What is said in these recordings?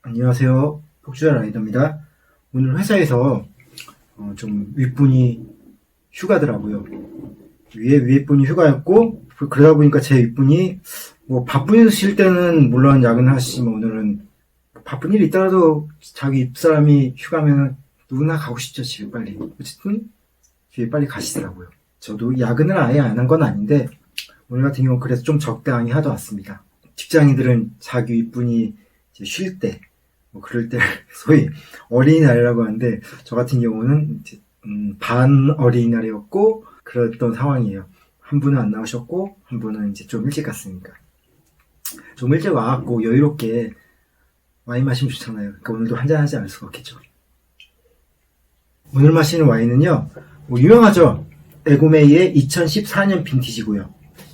안녕하세요. 폭주자 라이더입니다. 오늘 회사에서 좀 윗분이 휴가더라고요. 윗분이 휴가였고, 그러다 보니까 제 윗분이 뭐 바쁘실 때는 물론 야근을 하시지만 오늘은 바쁜 일이 있더라도 자기 윗사람이 휴가면 누구나 가고 싶죠. 집에 빨리. 어쨌든 집에 빨리 가시더라고요. 저도 야근을 아예 안 한 건 아닌데 오늘 같은 경우 그래서 좀 적당히 하다 왔습니다. 직장인들은 자기 윗분이 쉴 때 뭐 그럴 때 소위 어린이날이라고 하는데 저 같은 경우는 이제 반 어린이날이었고 그랬던 상황이에요. 한 분은 안 나오셨고 한 분은 이제 좀 일찍 갔으니까 좀 일찍 와갖고 여유롭게 와인 마시면 좋잖아요. 그러니까 오늘도 한잔 하지 않을 수가 없겠죠. 오늘 마시는 와인은요 뭐 유명하죠. 에고메이의 2014년 빈티지고요.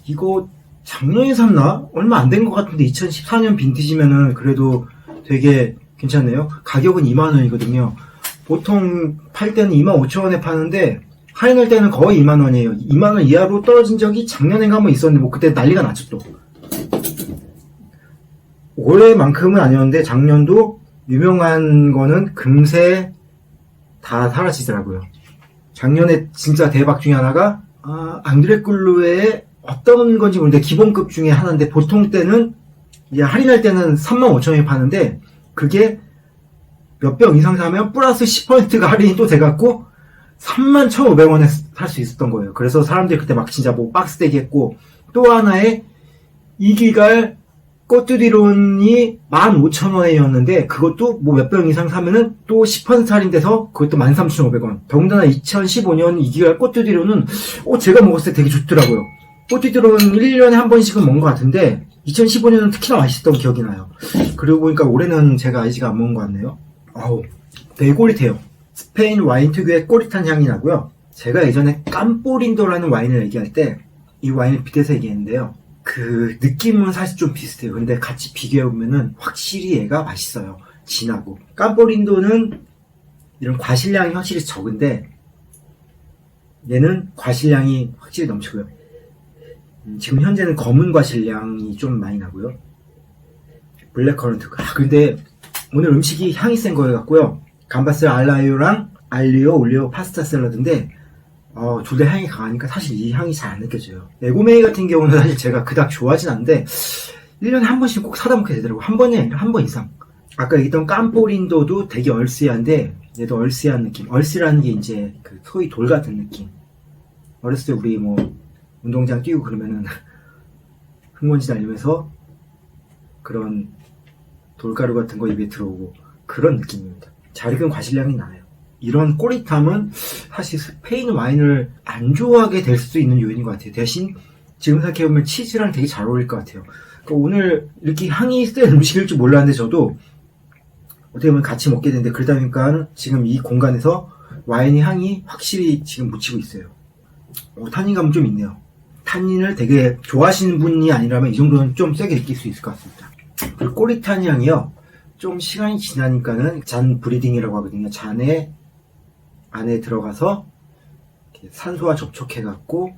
이거 작년에 샀나? 얼마 안 된 것 같은데 2014년 빈티지면은 그래도 되게 괜찮네요. 가격은 2만원이거든요. 보통 팔 때는 25,000원에 파는데 할인할 때는 거의 2만원이에요. 2만원 이하로 떨어진 적이 작년인가 한번 있었는데 뭐 그때 난리가 났죠 또. 올해만큼은 아니었는데 작년도 유명한 거는 금세 다 사라지더라고요. 작년에 진짜 대박 중에 하나가 앙드레 꿀루의 어떤 건지 모르는데 기본급 중에 하나인데 보통 때는 할인할 때는 35,000원에 파는데 그게 몇 병 이상 사면 플러스 10%가 할인이 또 돼갖고 31,500원에 살 수 있었던 거예요. 그래서 사람들이 그때 막 진짜 뭐 박스대기 했고 또 하나의 이기갈 꼬투리론이 15,000원이었는데 그것도 뭐 몇 병 이상 사면은 또 10% 할인돼서 그것도 13,500원. 더군다나 2015년 이기갈 꼬투리론은 제가 먹었을 때 되게 좋더라고요. 꼬투리론은 1년에 한 번씩은 먹은 것 같은데 2015년은 특히나 맛있었던 기억이 나요. 그리고 보니까 올해는 제가 아직 안 먹은 것 같네요. 되게 꼬릿해요. 스페인 와인 특유의 꼬릿한 향이 나고요. 제가 예전에 깜뽀린도라는 와인을 얘기할 때 이 와인을 빗대서 얘기했는데요. 그 느낌은 사실 좀 비슷해요. 근데 같이 비교해보면은 확실히 얘가 맛있어요. 진하고. 깜뽀린도는 이런 과실량이 확실히 적은데 얘는 과실량이 확실히 넘치고요. 지금 현재는 검은 과실량이 좀 많이 나고요. 블랙커런트. 근데 오늘 음식이 향이 센 거여 갖고요. 감바스 알라이오랑 알리오 올리오 파스타 샐러드인데 둘 다 향이 강하니까 사실 이 향이 잘 안 느껴져요. 에고메이 같은 경우는 사실 제가 그닥 좋아하진 않는데 1년에 한 번씩 꼭 사다 먹게 되더라고요. 한 번이 아니라 한 번 이상. 아까 얘기했던 깜뽀린도도 되게 얼씨한데 얘도 얼씨한 느낌. 얼씨라는 게 이제 그 소위 돌 같은 느낌. 어렸을 때 우리 뭐 운동장 뛰고 그러면은 흙먼지 날리면서 그런 돌가루 같은 거 입에 들어오고 그런 느낌입니다. 잘 익은 과실량이 나요. 이런 꼬릿함은 사실 스페인 와인을 안 좋아하게 될 수도 있는 요인인 것 같아요. 대신 지금 생각해보면 치즈랑 되게 잘 어울릴 것 같아요. 그러니까 오늘 이렇게 향이 센 음식일 줄 몰랐는데 저도 어떻게 보면 같이 먹게 되는데 그러다 보니까 지금 이 공간에서 와인의 향이 확실히 지금 묻히고 있어요. 탄닌감은 좀 있네요. 탄닌을 되게 좋아하시는 분이 아니라면 이 정도는 좀 세게 느낄 수 있을 것 같습니다. 그리고 꼬릿한 향이요. 좀 시간이 지나니까는 잔 브리딩이라고 하거든요. 잔에 안에 들어가서 산소와 접촉해갖고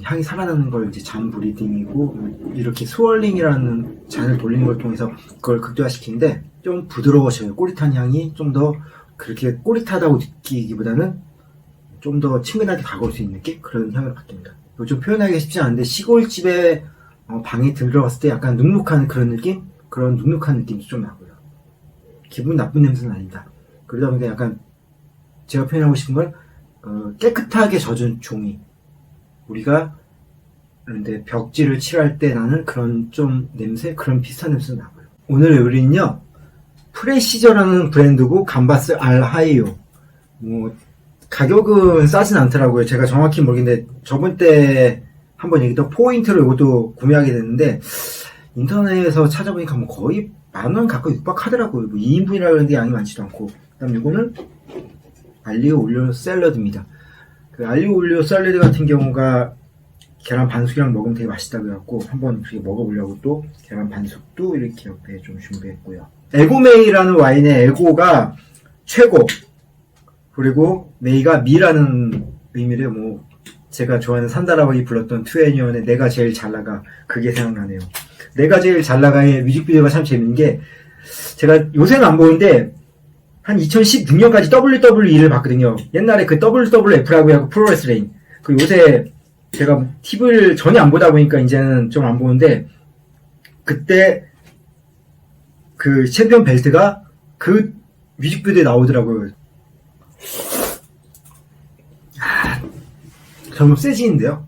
향이 살아나는 걸 이제 잔 브리딩이고 이렇게 스월링이라는 잔을 돌리는 걸 통해서 그걸 극대화시키는데 좀 부드러워져요. 꼬릿한 향이 좀 더 그렇게 꼬릿하다고 느끼기보다는 좀 더 친근하게 다가올 수 있는 느낌? 그런 향으로 바뀝니다. 이거 좀 표현하기가 쉽지 않은데 시골집에 방에 들어갔을 때 약간 눅눅한 그런 느낌? 그런 눅눅한 느낌도 좀 나고요. 기분 나쁜 냄새는 아닙니다. 그러다 보니까 약간 제가 표현하고 싶은 건 깨끗하게 젖은 종이. 우리가 그런데 벽지를 칠할 때 나는 그런 좀 냄새? 그런 비슷한 냄새도 나고요. 오늘의 요리는요. 프레시저라는 브랜드고 감바스 알하이오. 가격은 싸진 않더라고요. 제가 정확히 모르겠는데 저번 때 한번 얘기했던 포인트로 이것도 구매하게 됐는데 인터넷에서 찾아보니까 뭐 거의 10,000원 가까이 육박하더라고요. 2인분이라 그러는데 양이 많지도 않고. 그다음 이거는 알리오 올리오 샐러드입니다. 그 알리오 올리오 샐러드 같은 경우가 계란 반숙이랑 먹으면 되게 맛있다고 해갖고 한번 그렇게 먹어보려고 또 계란 반숙도 이렇게 옆에 좀 준비했고요. 에고메이라는 와인의 에고가 최고, 그리고 메이가 미라는 의미를 제가 좋아하는 산다라박이 불렀던 투애니언의 내가 제일 잘 나가, 그게 생각나네요. 내가 제일 잘 나가의 뮤직비디오가 참 재밌는 게 제가 요새는 안 보는데 한 2016년까지 WWE를 봤거든요. 옛날에 그 WWF라고 하고 프로레슬링. 그 요새 제가 TV를 전혀 안 보다 보니까 이제는 좀 안 보는데 그때 그 챔피언 벨트가 그 뮤직비디오에 나오더라고요. 점점 세지는데요.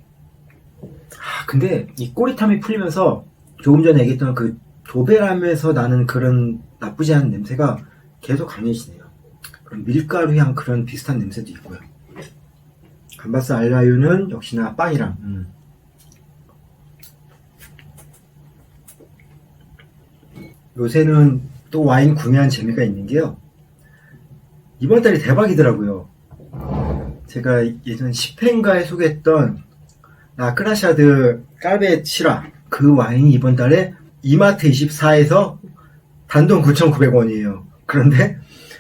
근데 이 꼬리탐이 풀리면서 조금 전에 얘기했던 그 도배람에서 나는 그런 나쁘지 않은 냄새가 계속 강해지네요. 그런 밀가루 향 그런 비슷한 냄새도 있고요. 감바스 알라유는 역시나 빵이랑 요새는 또 와인 구매한 재미가 있는 게요. 이번 달이 대박이더라고요. 제가 예전 10회인가에 소개했던 라크라샤드 깔베 시라 그 와인이 이번 달에 이마트 24에서 단돈 9,900원이에요. 그런데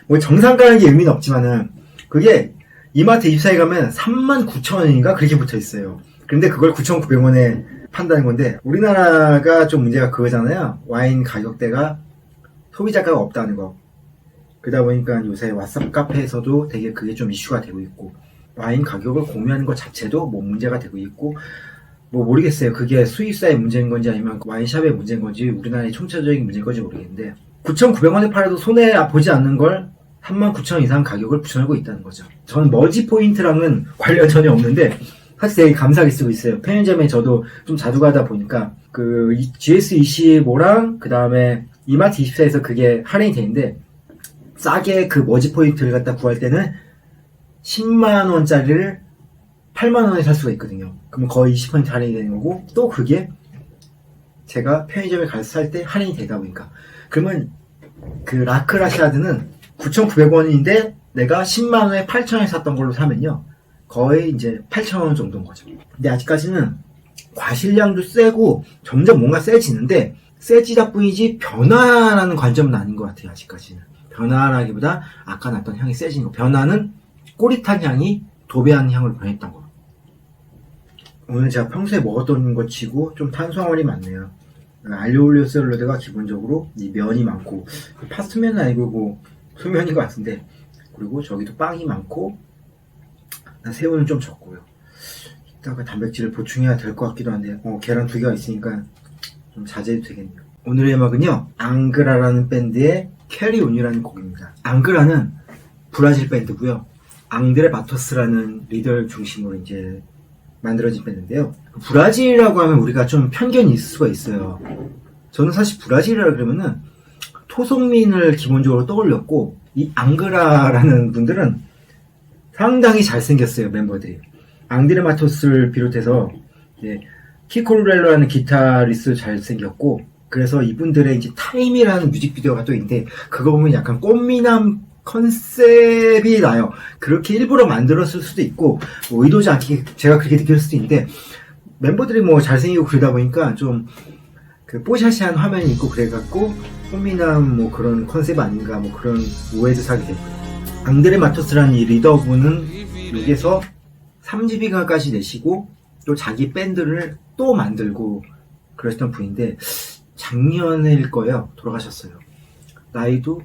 뭐 정상 가격이 의미는 없지만은 그게 이마트 24에 가면 39,000원인가 그렇게 붙어 있어요. 그런데 그걸 9,900원에 판다는 건데 우리나라가 좀 문제가 그거잖아요. 와인 가격대가 소비자가가 없다는 거. 그러다 보니까 요새 왓썹 카페에서도 되게 그게 좀 이슈가 되고 있고 와인 가격을 공유하는 것 자체도 뭐 문제가 되고 있고 뭐 모르겠어요. 그게 수입사의 문제인 건지 아니면 와인샵의 문제인 건지 우리나라의 총체적인 문제인 건지 모르겠는데 9,900원에 팔아도 손해 보지 않는 걸 39,000원 이상 가격을 붙여놓고 있다는 거죠. 저는 머지 포인트랑은 관련 전혀 없는데 사실 되게 감사하게 쓰고 있어요. 편의점에 저도 좀 자주 가다 보니까 그 GS25랑 그 다음에 이마트 24에서 그게 할인이 되는데 싸게 그 머지 포인트를 갖다 구할 때는 10만원짜리를 8만원에 살 수가 있거든요. 그러면 거의 20% 할인이 되는 거고 또 그게 제가 편의점에 가서 살 때 할인이 되다 보니까 그러면 그 라크라샤드는 9,900원인데 내가 10만원에 8,000원에 샀던 걸로 사면요 거의 이제 8,000원 정도인 거죠. 근데 아직까지는 과실량도 세고 점점 뭔가 세지는데 세지다 뿐이지 변화라는 관점은 아닌 것 같아요. 아직까지는 변화라기보다 아까 났던 향이 세진 거. 변화는 꼬릿한 향이 도배한 향으로 변했던 거. 오늘 제가 평소에 먹었던 것 치고 좀 탄수화물이 많네요. 알리올리오 샐러드가 기본적으로 이 면이 많고 파스타면은 아니고 뭐 소면인 것 같은데 그리고 저기도 빵이 많고 새우는 좀 적고요. 이따가 단백질을 보충해야 될 것 같기도 한데 계란 2개가 있으니까 좀 자제해도 되겠네요. 오늘의 음악은요 앙그라라는 밴드의 캐리온이라는 곡입니다. 앙그라는 브라질 밴드고요. 앙드레 마토스라는 리더를 중심으로 이제 만들어진 밴드인데요. 브라질이라고 하면 우리가 좀 편견이 있을 수가 있어요. 저는 사실 브라질이라 그러면은 토속민을 기본적으로 떠올렸고 이 앙그라라는 분들은 상당히 잘생겼어요. 멤버들이 앙드레 마토스를 비롯해서 키코르렐로라는 기타리스트 잘생겼고 그래서 이분들의 이제 타임이라는 뮤직비디오가 또 있는데 그거 보면 약간 꽃미남 컨셉이 나요. 그렇게 일부러 만들었을 수도 있고 뭐 의도지 않게 제가 그렇게 느낄 수도 있는데 멤버들이 뭐 잘생기고 그러다 보니까 좀 그 뽀샤시한 화면이 있고 그래갖고 꽃미남 뭐 그런 컨셉 아닌가 뭐 그런 오해도 사게 되고요. 앙드레 마토스라는 이 리더분은 여기에서 3집인가까지 내시고 또 자기 밴드를 또 만들고 그러셨던 분인데 작년일 거예요. 돌아가셨어요. 나이도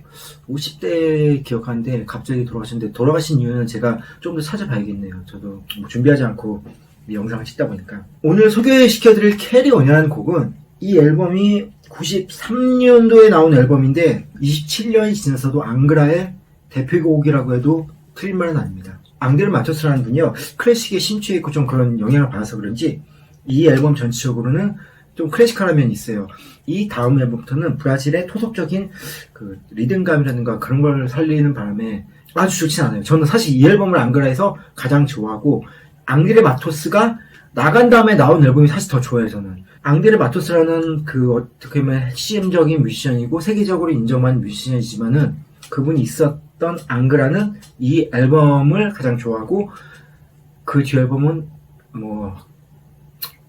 50대 기억하는데 갑자기 돌아가셨는데 돌아가신 이유는 제가 좀 더 찾아봐야겠네요. 저도 뭐 준비하지 않고 이 영상을 찍다 보니까 오늘 소개시켜드릴 캐리온이라는 곡은 이 앨범이 93년도에 나온 앨범인데 27년이 지나서도 앙그라의 대표곡이라고 해도 틀린 말은 아닙니다. 앙드레 마토스라는 분이요 클래식에 심취해 있고 좀 그런 영향을 받아서 그런지 이 앨범 전체적으로는 좀 클래식한 면이 있어요. 이 다음 앨범부터는 브라질의 토속적인 그 리듬감이라든가 그런 걸 살리는 바람에 아주 좋진 않아요. 저는 사실 이 앨범을 앙그라에서 가장 좋아하고 앙드레 마토스가 나간 다음에 나온 앨범이 사실 더 좋아요. 저는 앙드레 마토스라는 그 어떻게 보면 핵심적인 뮤지션이고 세계적으로 인정받는 뮤지션이지만은 그분이 있었던 앙그라는 이 앨범을 가장 좋아하고 그 뒤 앨범은 뭐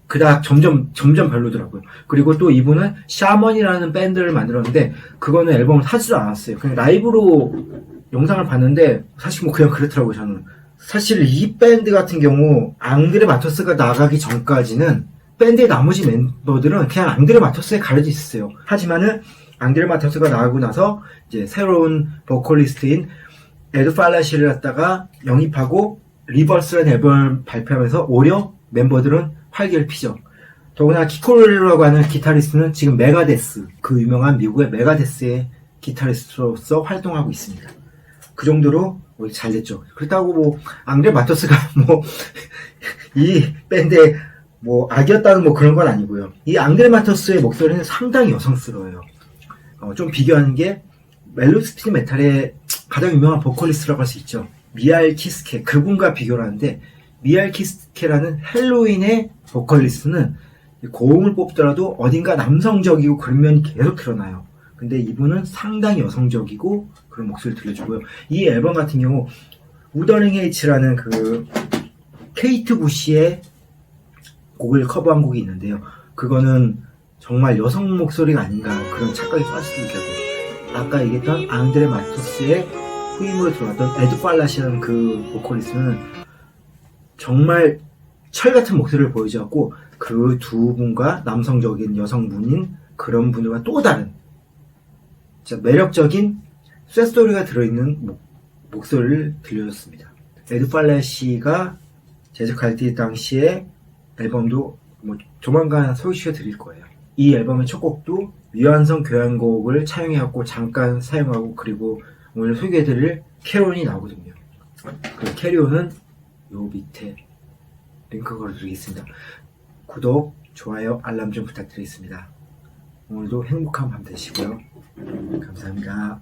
그닥 점점 별로더라고요. 그리고 또 이분은 샤먼이라는 밴드를 만들었는데 그거는 앨범을 사지도 않았어요. 그냥 라이브로 영상을 봤는데 사실 뭐 그냥 그렇더라고요. 저는 사실 이 밴드 같은 경우 앙드레 마토스가 나가기 전까지는 밴드의 나머지 멤버들은 그냥 앙드레 마토스에 가려져 있었어요. 하지만은 앙드레 마토스가 나가고 나서 이제 새로운 보컬리스트인 에드 팔라시를 갖다가 영입하고 리버스라는 앨범을 발표하면서 오히려 멤버들은 활기를 피죠. 더구나 키코르라고 하는 기타리스트는 지금 메가데스, 그 유명한 미국의 메가데스의 기타리스트로서 활동하고 있습니다. 그 정도로 잘 됐죠. 그렇다고 뭐 앙드레 마토스가 뭐 이 밴드의 뭐 악이었다는 뭐 그런 건 아니고요. 이 앙드레 마토스의 목소리는 상당히 여성스러워요. 좀 비교하는 게 멜로 스피드 메탈의 가장 유명한 보컬리스트라고 할 수 있죠. 미알 키스케, 그분과 비교를 하는데 미알 키스케라는 헬로윈의 보컬리스트는 고음을 뽑더라도 어딘가 남성적이고 그런 면이 계속 드러나요. 근데 이분은 상당히 여성적이고 그런 목소리를 들려주고요. 이 앨범 같은 경우 우더링 헤이츠라는 그 케이트 부시의 곡을 커버한 곡이 있는데요. 그거는 정말 여성 목소리가 아닌가 그런 착각이 빠질 수도 있고, 아까 얘기했던 앙드레 마토스의 후임으로 들어왔던 에드 팔라시라는 그 보컬리스트는 정말 철같은 목소리를 보여주었고, 그 두 분과 남성적인 여성분인 그런 분들과 또 다른 진짜 매력적인 쇠소리가 들어있는 목소리를 들려줬습니다. 에드 팔라시가 제작할 때 당시에 앨범도 뭐 조만간 소개시켜 드릴 거예요. 이 앨범의 첫 곡도 위완성 교향곡을 차용해갖고 잠깐 사용하고, 그리고 오늘 소개해드릴 캐리온이 나오거든요. 그 캐리온은 요 밑에 링크 걸어드리겠습니다. 구독, 좋아요, 알람 좀 부탁드리겠습니다. 오늘도 행복한 밤 되시고요. 감사합니다.